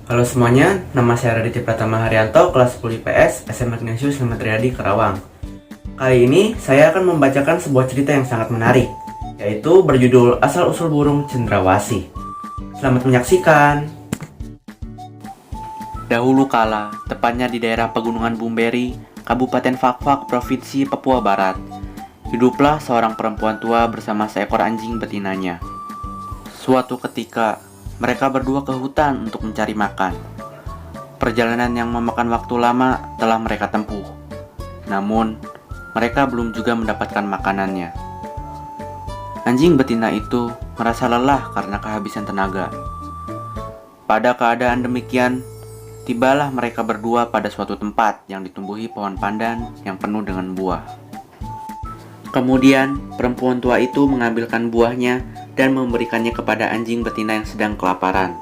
Halo semuanya, nama saya Raditya Pratama Haryanto, kelas 10 IPS, SMA Ignatius Selamat Riyadi, Karawang. Kali ini saya akan membacakan sebuah cerita yang sangat menarik, yaitu berjudul Asal-usul burung cendrawasih. Selamat menyaksikan. Dahulu kala, tepatnya di daerah Pegunungan Bumberi, Kabupaten Fakfak, Provinsi Papua Barat, hiduplah seorang perempuan tua bersama seekor anjing betinanya. Suatu ketika, mereka berdua ke hutan untuk mencari makan. Perjalanan yang memakan waktu lama telah mereka tempuh. Namun, mereka belum juga mendapatkan makanannya. Anjing betina itu merasa lelah karena kehabisan tenaga. Pada keadaan demikian, tibalah mereka berdua pada suatu tempat yang ditumbuhi pohon pandan yang penuh dengan buah. Kemudian, perempuan tua itu mengambilkan buahnya dan memberikannya kepada anjing betina yang sedang kelaparan.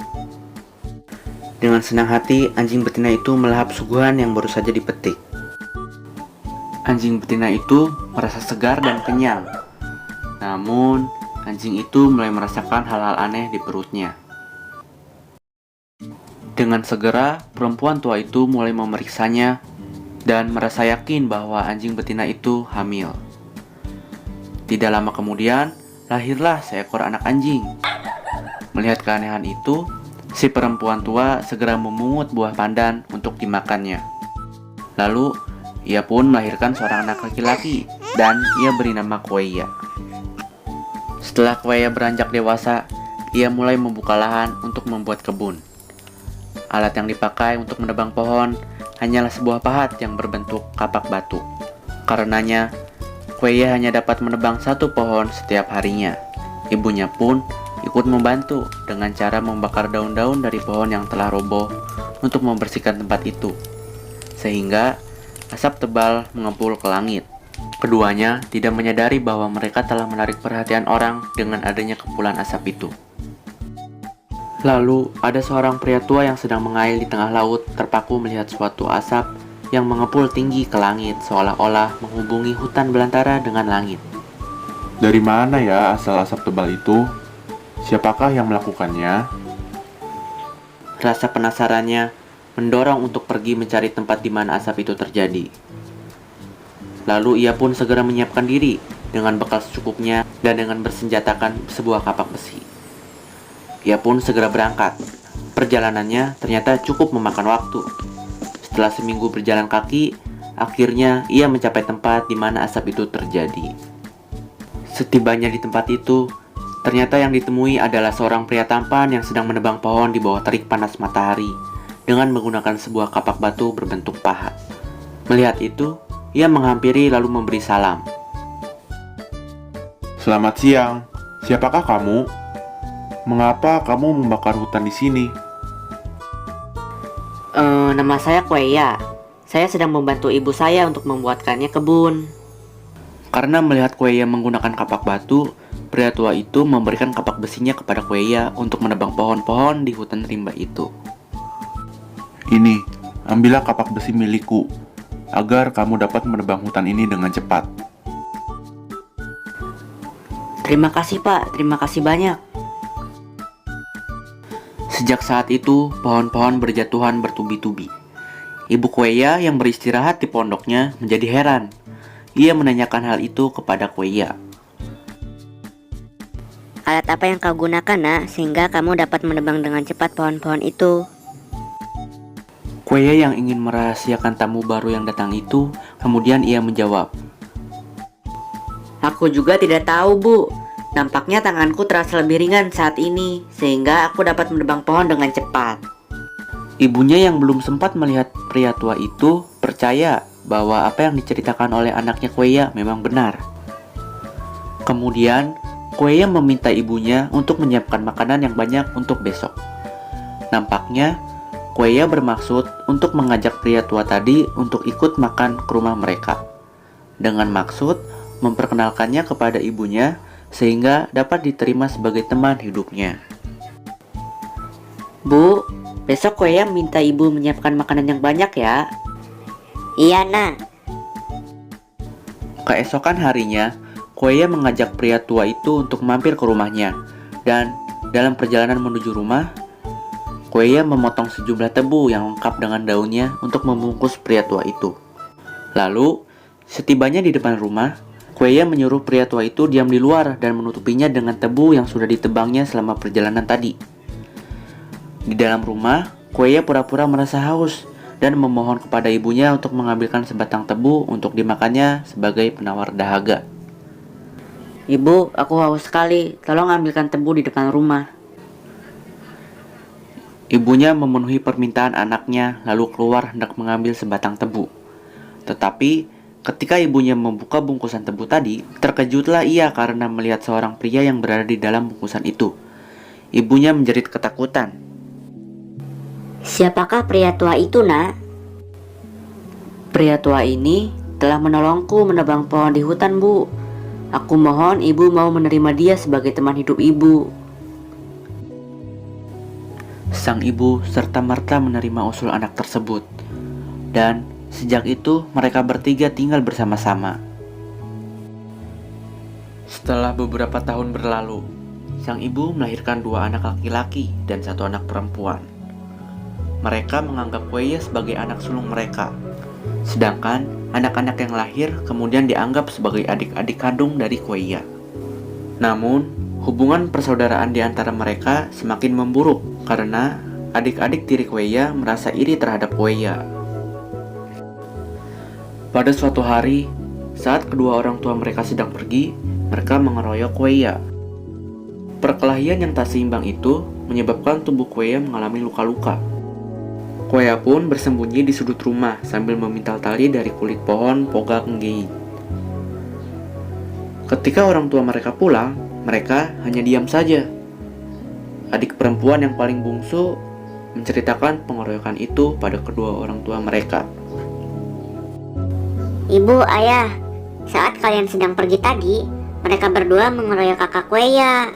Dengan senang hati, anjing betina itu melahap suguhan yang baru saja dipetik. Anjing betina itu merasa segar dan kenyang. Namun, anjing itu mulai merasakan hal-hal aneh di perutnya. Dengan segera, perempuan tua itu mulai memeriksanya dan merasa yakin bahwa anjing betina itu hamil. Tidak lama kemudian, lahirlah seekor anak anjing. Melihat keanehan itu, si perempuan tua segera memungut buah pandan untuk dimakannya. Lalu, ia pun melahirkan seorang anak laki-laki dan ia beri nama Kueya. Setelah Kueya beranjak dewasa, ia mulai membuka lahan untuk membuat kebun. Alat yang dipakai untuk menebang pohon hanyalah sebuah pahat yang berbentuk kapak batu. Karenanya, Kueya hanya dapat menebang satu pohon setiap harinya. Ibunya pun ikut membantu dengan cara membakar daun-daun dari pohon yang telah roboh untuk membersihkan tempat itu, sehingga asap tebal mengepul ke langit. Keduanya tidak menyadari bahwa mereka telah menarik perhatian orang dengan adanya kepulan asap itu. Lalu, ada seorang pria tua yang sedang mengail di tengah laut terpaku melihat suatu asap yang mengepul tinggi ke langit seolah-olah menghubungi hutan belantara dengan langit. Dari mana ya asal asap tebal itu? Siapakah yang melakukannya? Rasa penasarannya mendorong untuk pergi mencari tempat di mana asap itu terjadi. Lalu ia pun segera menyiapkan diri dengan bekal secukupnya dan dengan bersenjatakan sebuah kapak besi. Ia pun segera berangkat. Perjalanannya ternyata cukup memakan waktu. Setelah seminggu berjalan kaki, akhirnya ia mencapai tempat di mana asap itu terjadi. Setibanya di tempat itu, ternyata yang ditemui adalah seorang pria tampan yang sedang menebang pohon di bawah terik panas matahari dengan menggunakan sebuah kapak batu berbentuk pahat. Melihat itu, ia menghampiri lalu memberi salam. Selamat siang. Siapakah kamu? Mengapa kamu membakar hutan di sini? Nama saya Kueya. Saya sedang membantu ibu saya untuk membuatkannya kebun. Karena melihat Kueya menggunakan kapak batu, pria tua itu memberikan kapak besinya kepada Kueya untuk menebang pohon-pohon di hutan rimba itu. Ini, ambillah kapak besi milikku, agar kamu dapat menebang hutan ini dengan cepat. Terima kasih Pak, terima kasih banyak. Sejak saat itu, pohon-pohon berjatuhan bertubi-tubi. Ibu Kueya yang beristirahat di pondoknya menjadi heran. Ia menanyakan hal itu kepada Kueya. Alat apa yang kau gunakan, nak, sehingga kamu dapat menebang dengan cepat pohon-pohon itu? Kueya yang ingin merahasiakan tamu baru yang datang itu, kemudian ia menjawab. Aku juga tidak tahu, Bu. Nampaknya tanganku terasa lebih ringan saat ini, sehingga aku dapat menebang pohon dengan cepat. Ibunya yang belum sempat melihat pria tua itu percaya bahwa apa yang diceritakan oleh anaknya Kueya memang benar. Kemudian, Kueya meminta ibunya untuk menyiapkan makanan yang banyak untuk besok. Nampaknya, Kueya bermaksud untuk mengajak pria tua tadi untuk ikut makan ke rumah mereka, dengan maksud memperkenalkannya kepada ibunya sehingga dapat diterima sebagai teman hidupnya. Bu, besok Kueya minta ibu menyiapkan makanan yang banyak ya. Iya, nak. Keesokan harinya, Kueya mengajak pria tua itu untuk mampir ke rumahnya, dan dalam perjalanan menuju rumah, Kueya memotong sejumlah tebu yang lengkap dengan daunnya untuk membungkus pria tua itu. Lalu, setibanya di depan rumah, Kueya menyuruh pria tua itu diam di luar dan menutupinya dengan tebu yang sudah ditebangnya selama perjalanan tadi. Di dalam rumah, Kueya pura-pura merasa haus dan memohon kepada ibunya untuk mengambilkan sebatang tebu untuk dimakannya sebagai penawar dahaga. Ibu, aku haus sekali. Tolong ambilkan tebu di depan rumah. Ibunya memenuhi permintaan anaknya lalu keluar hendak mengambil sebatang tebu. Tetapi ketika ibunya membuka bungkusan tebu tadi, terkejutlah ia karena melihat seorang pria yang berada di dalam bungkusan itu. Ibunya menjerit ketakutan. Siapakah pria tua itu, Nak? Pria tua ini telah menolongku menebang pohon di hutan, Bu. Aku mohon ibu mau menerima dia sebagai teman hidup ibu. Sang ibu serta-merta menerima usul anak tersebut. Dan sejak itu mereka bertiga tinggal bersama-sama. Setelah beberapa tahun berlalu, sang ibu melahirkan 2 anak laki-laki dan 1 anak perempuan. Mereka menganggap Kueya sebagai anak sulung mereka. Sedangkan anak-anak yang lahir kemudian dianggap sebagai adik-adik kandung dari Kueya. Namun, hubungan persaudaraan di antara mereka semakin memburuk karena adik-adik tiri Kueya merasa iri terhadap Kueya. Pada suatu hari, saat kedua orang tua mereka sedang pergi, mereka mengeroyok Kueya. Perkelahian yang tak seimbang itu menyebabkan tubuh Kueya mengalami luka-luka. Kueya pun bersembunyi di sudut rumah sambil memintal tali dari kulit pohon Poga Kenggei. Ketika orang tua mereka pulang, mereka hanya diam saja. Adik perempuan yang paling bungsu menceritakan pengeroyokan itu pada kedua orang tua mereka. Ibu, ayah, saat kalian sedang pergi tadi, mereka berdua mengeroyok kakak Kueya.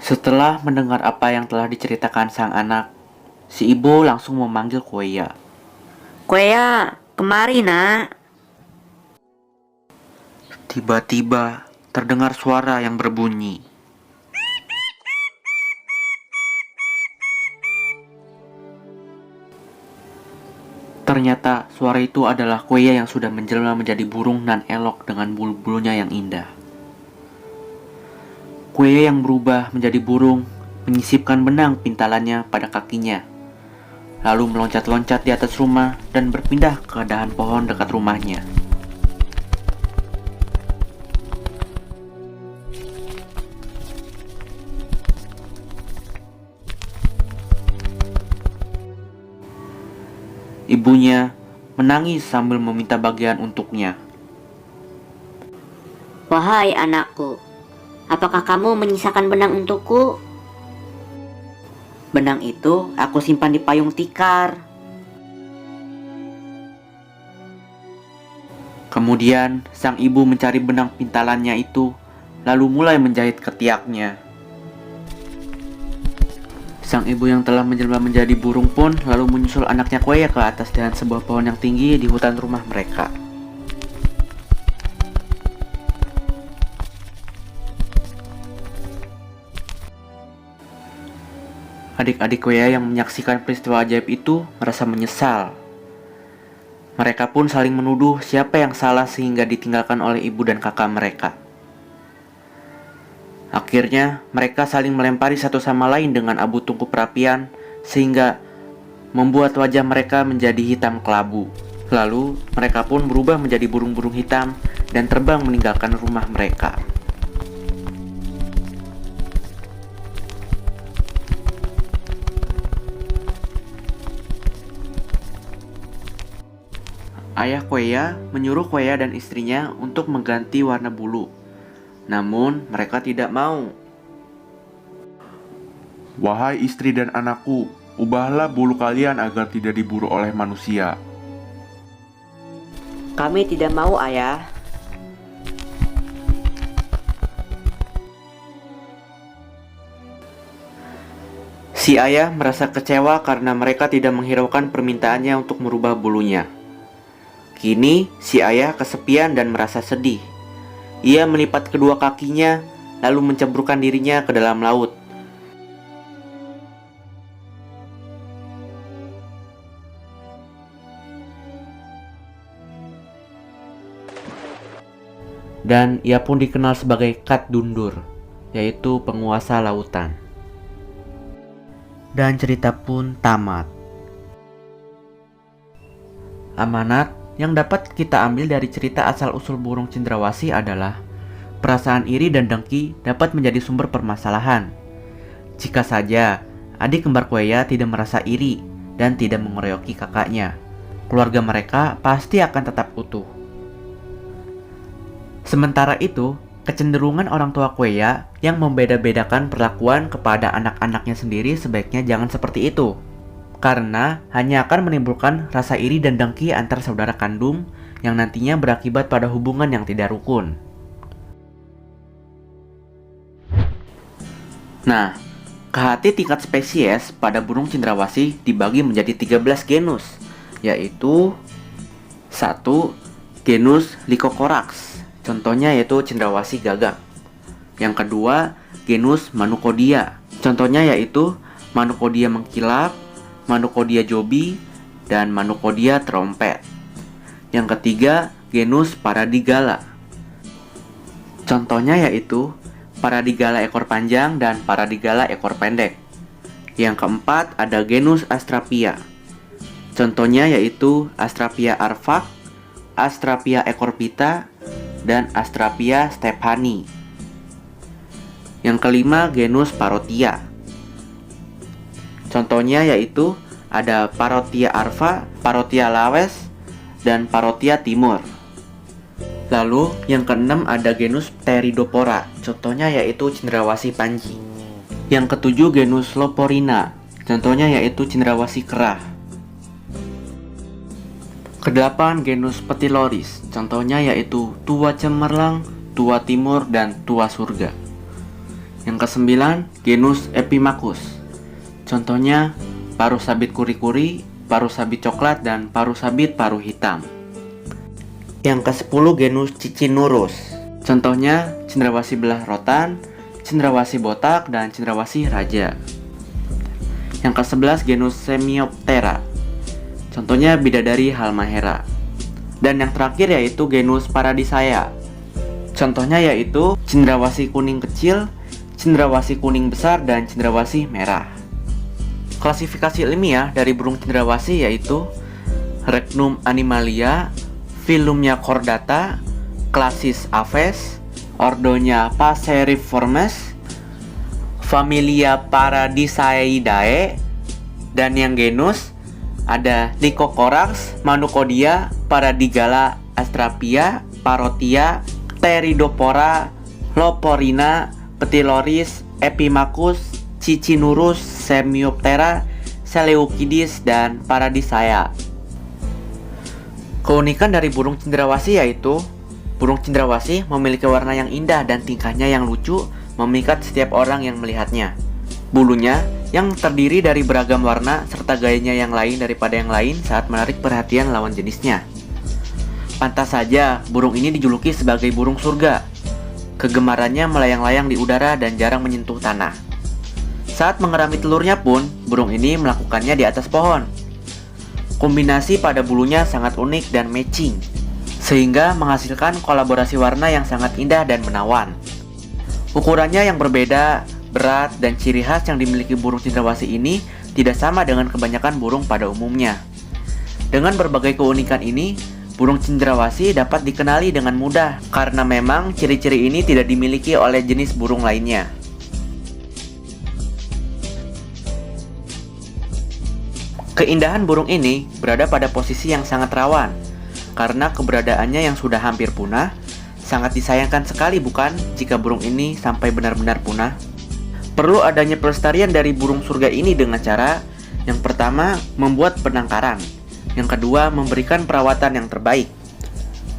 Setelah mendengar apa yang telah diceritakan sang anak, si ibu langsung memanggil Kueya. Kueya, kemari nak. Tiba-tiba terdengar suara yang berbunyi. Ternyata suara itu adalah Kueya yang sudah menjelma menjadi burung nan elok dengan bulu-bulunya yang indah. Kueya yang berubah menjadi burung menyisipkan benang pintalannya pada kakinya, lalu meloncat-loncat di atas rumah dan berpindah ke dahan pohon dekat rumahnya. Ibunya menangis sambil meminta bagian untuknya. Wahai anakku, apakah kamu menyisakan benang untukku? Benang itu aku simpan di payung tikar. Kemudian sang ibu mencari benang pintalannya itu, lalu mulai menjahit ketiaknya. Sang ibu yang telah menjelma menjadi burung pun lalu menyusul anaknya Kueya ke atas dahan sebuah pohon yang tinggi di hutan rumah mereka. Adik-adik Kueya yang menyaksikan peristiwa ajaib itu merasa menyesal. Mereka pun saling menuduh siapa yang salah sehingga ditinggalkan oleh ibu dan kakak mereka. Akhirnya, mereka saling melempari satu sama lain dengan abu tungku perapian sehingga membuat wajah mereka menjadi hitam kelabu. Lalu, mereka pun berubah menjadi burung-burung hitam dan terbang meninggalkan rumah mereka. Ayah Kueya menyuruh Kueya dan istrinya untuk mengganti warna bulu. Namun mereka tidak mau. Wahai istri dan anakku, ubahlah bulu kalian agar tidak diburu oleh manusia. Kami tidak mau, ayah. Si ayah merasa kecewa karena mereka tidak menghiraukan permintaannya untuk merubah bulunya. Kini si ayah kesepian dan merasa sedih. Ia melipat kedua kakinya lalu menceburkan dirinya ke dalam laut. dan ia pun dikenal sebagai Kat Dundur, yaitu penguasa lautan. Dan cerita pun tamat. Amanat yang dapat kita ambil dari cerita asal-usul burung cendrawasih adalah perasaan iri dan dengki dapat menjadi sumber permasalahan. Jika saja adik kembar Kueya tidak merasa iri dan tidak mengeroyoki kakaknya, keluarga mereka pasti akan tetap utuh. Sementara itu, kecenderungan orang tua Kueya yang membeda-bedakan perlakuan kepada anak-anaknya sendiri sebaiknya jangan seperti itu, karena hanya akan menimbulkan rasa iri dan dengki antar saudara kandung yang nantinya berakibat pada hubungan yang tidak rukun. Nah, kehati tingkat spesies pada burung cendrawasih dibagi menjadi 13 genus, yaitu 1. Genus Lycocorax, contohnya yaitu cendrawasih gagak. Yang kedua, genus Manucodia, contohnya yaitu Manucodia mengkilap, Manucodia jobi, dan Manucodia trompet. Yang ketiga, genus Paradigala, contohnya yaitu Paradigala ekor panjang dan Paradigala ekor pendek. Yang keempat, ada genus Astrapia, contohnya yaitu Astrapia arfak, Astrapia ekor pita, dan Astrapia stephani. Yang kelima, genus Parotia, contohnya yaitu ada Parotia arfa, Parotia lawes, dan Parotia timur. Lalu yang keenam ada genus Pteridopora, contohnya yaitu cendrawasih panji. Yang ketujuh genus Loporina, contohnya yaitu cendrawasih kerah. Kedelapan genus Petiloris, contohnya yaitu tua cemerlang, tua timur, dan tua surga. Yang kesembilan genus Epimachus, contohnya paruh sabit kuri-kuri, paruh sabit coklat, dan paruh sabit paruh hitam. Yang ke-10 genus Cicinurus, contohnya cendrawasih belah rotan, cendrawasih botak, dan cendrawasih raja. Yang ke-11 genus Semioptera, contohnya bidadari halmahera. Dan yang terakhir yaitu genus Paradisea, contohnya yaitu cendrawasih kuning kecil, cendrawasih kuning besar, dan cendrawasih merah. Klasifikasi ilmiah dari burung cendrawasih yaitu Regnum animalia, filumnya Chordata, klasis Aves, ordonya Passeriformes, familia Paradisaeidae, dan yang genus ada Lycocorax, Manucodia, Paradigala, Astrapia, Parotia, Pteridopora, Loporina, Petiloris, Epimachus, Cicinurus, Semioptera, Seleucidis, dan Paradisea. Keunikan dari burung cendrawasih yaitu burung cendrawasih memiliki warna yang indah dan tingkahnya yang lucu memikat setiap orang yang melihatnya. Bulunya yang terdiri dari beragam warna serta gayanya yang lain daripada yang lain saat menarik perhatian lawan jenisnya. Pantas saja burung ini dijuluki sebagai burung surga. Kegemarannya melayang-layang di udara dan jarang menyentuh tanah. Saat mengerami telurnya pun, burung ini melakukannya di atas pohon. Kombinasi pada bulunya sangat unik dan matching, sehingga menghasilkan kolaborasi warna yang sangat indah dan menawan. Ukurannya yang berbeda, berat, dan ciri khas yang dimiliki burung cendrawasih ini tidak sama dengan kebanyakan burung pada umumnya. Dengan berbagai keunikan ini, burung cendrawasih dapat dikenali dengan mudah karena memang ciri-ciri ini tidak dimiliki oleh jenis burung lainnya. Keindahan burung ini berada pada posisi yang sangat rawan, karena keberadaannya yang sudah hampir punah. Sangat disayangkan sekali bukan jika burung ini sampai benar-benar punah? Perlu adanya pelestarian dari burung surga ini dengan cara yang pertama, membuat penangkaran. Yang kedua, memberikan perawatan yang terbaik.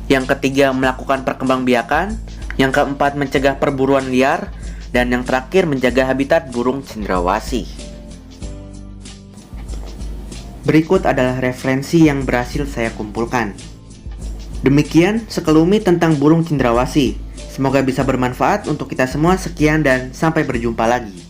Yang ketiga, melakukan perkembangbiakan. Yang keempat, mencegah perburuan liar. Dan yang terakhir, menjaga habitat burung cendrawasih. Berikut adalah referensi yang berhasil saya kumpulkan. Demikian sekelumit tentang burung cendrawasih. Semoga bisa bermanfaat untuk kita semua. Sekian dan sampai berjumpa lagi.